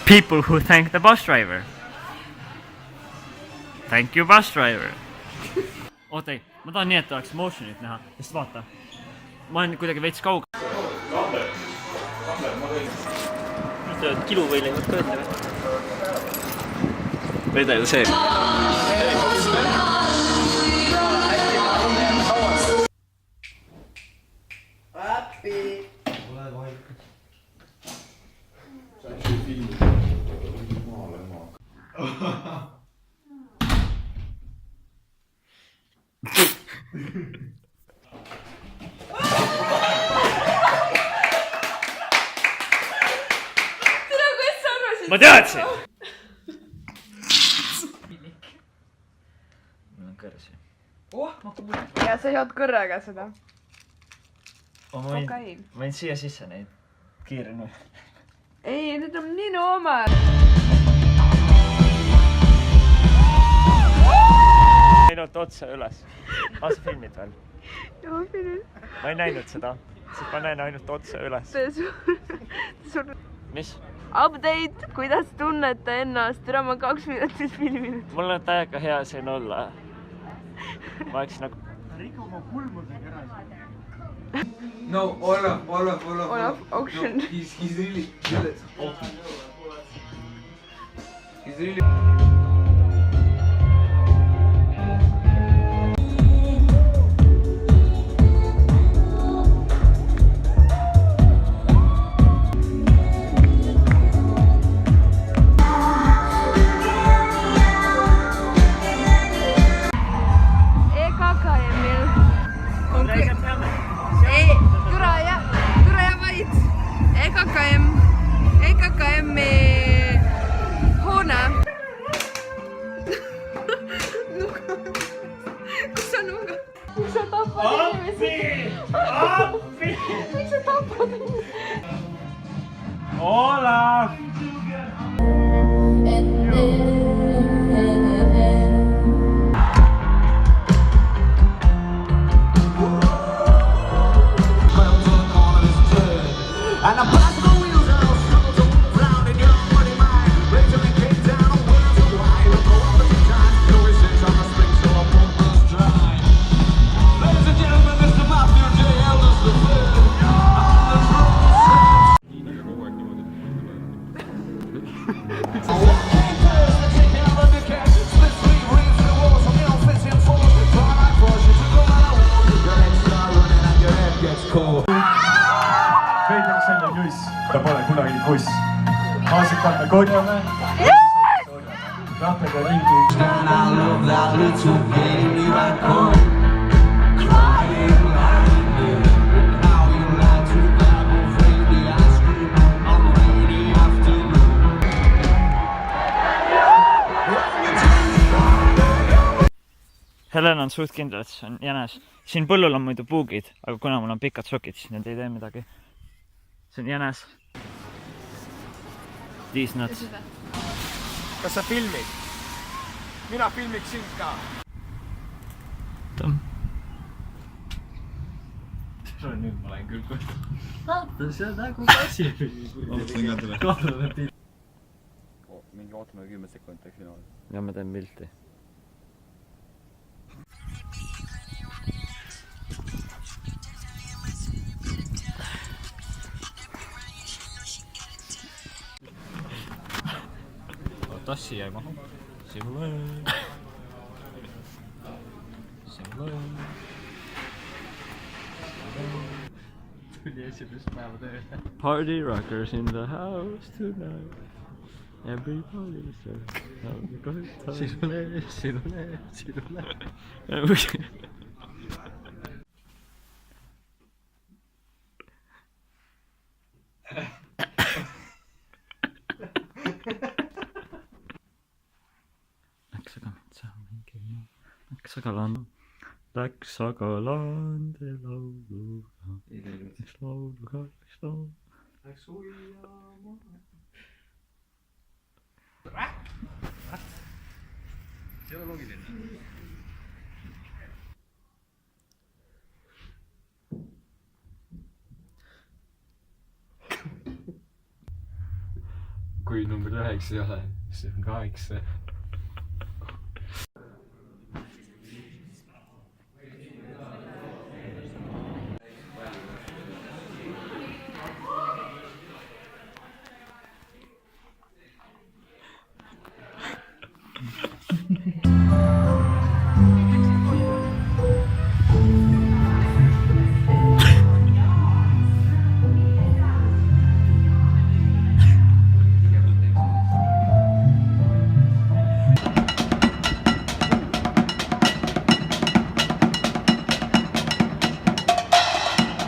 People who thank the bus driver. Thank you, bus driver. Oota ei, ma tahan nii, et oleks motion'it näha, sest vaata. Ma olen kuidagi veits kaugel. Nüüd kiluvõileivad ka ette või? Vedel see. Appi! Ole vaikus. Sa ei filmi. Maale maa. Ma teadsin! Mul on kõrsi. Oh, ma kuulen. Ja sa jood kõrraga seda. Ma võin siia sisse neid kiirenu. Ei, need on nii noomad. Ainult otsa üles. Sa filmid veel? Joo, filmin. Ma ei näinud seda. Sest ma näen ainult otsa üles. Mis? Update, kuidas tunnete ennast? Täna ma 2 minutit filminud. Mul on täiega hea siin olla. Ma oleks nagu... Riku ma pulmudega ära. No, Olaf. Auction. No, he's really good. He's really... EKKM-i hoone. Kus on nuga? Miks sa tapad inimesi? Appi! Miks sa tapad inimesi? Olaf! Peetersen ja Juss, ta pole kunagi kuss. Maasikalt me korjame. Rahmega ringi. Helen on suht kindel, et see on jänes. Siin põllul on muidu puugid, aga kuna mul on pikad sokid, siis need ei tee midagi. See on jänes. These nuts. Kas sa filmid? Mina filmiks sind ka. Tõmm. Nüüd ma lähen küll kohe. Vaata, see on nagu kassi. Mingi ootame 10 sekundit sinu all. Ja ma teen pilti. Tassi jäi maha. Simule. Tuli esimest päeva tööle. Party rockers in the house tonight. Everybody says Simule. Läks aga lande lauluga. Läks lauluga. Läks uljama. See ei ole loogiline. kui number 9 ei ole, siis on 8,